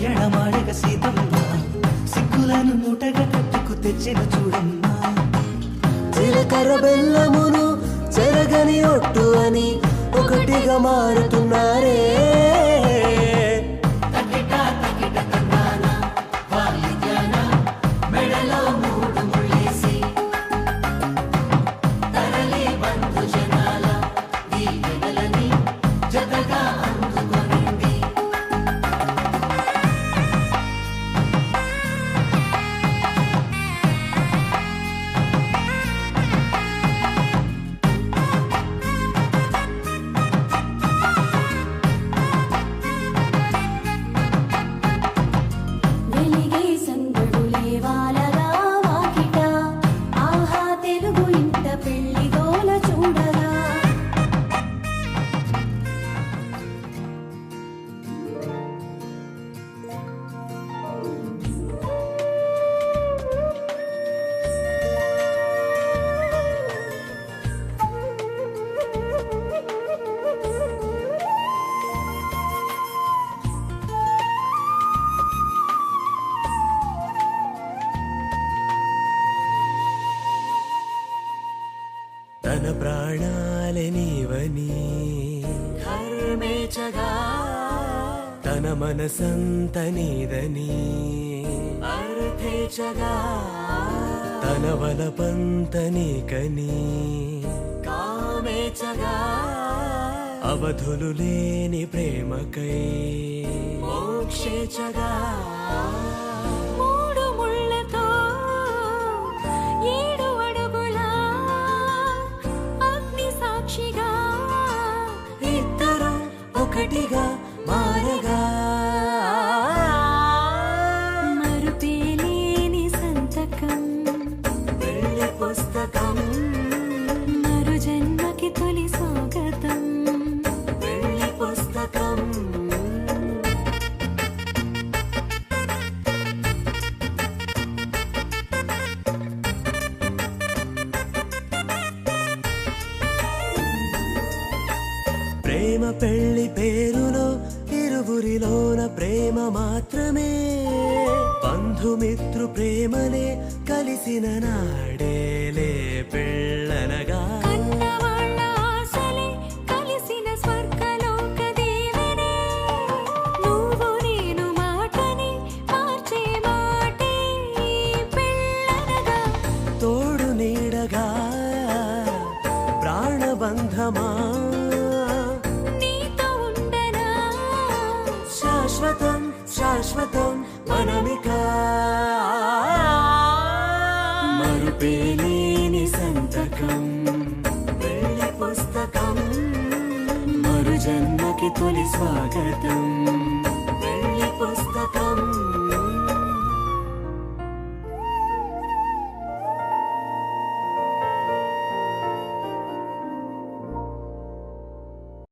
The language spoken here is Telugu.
పయణమాడగ సీతమ్మ సిక్కులను మూటగా కట్టుకు తెచ్చిన చూడమ్మా జీలకర్ర బెల్లమును చెరగని ఒట్టు అని ఒకటిగా మారుతున్నారే తన ప్రాణాలే నీవని ధర్మేచగా తన మనసంత నీదని అర్థేచగా తన వలపంత నీకని కామేచగా అవధులు లేని ప్రేమకై మోక్షేచగా ఒకటిగా మారగా మరుపేలేని సంతకం వెళ్ళి పుస్తకం మరు జన్మకి తొలి స్వాగతం వెళ్ళి పుస్తకం ప్రేమ పెళ్లి పేరులో ఇరువురిలోన ప్రేమ మాత్రమే బంధుమిత్రు ప్రేమనే కలిసిన నాడేలే పెళ్ళనగా కన్నవాళ్ళ ఆశలే కలిసిన స్వర్గలోక దీవెనే నువ్వు నేను మాటని మార్చే మాటే పెళ్ళనగా తోడు నీడగా ప్రాణబంధమా శాశ్వతం శాశ్వతం మనమిక మరుపేలేని సంతకం వెళ్ళి పుస్తకం మరు జన్మకి తొలి స్వాగతం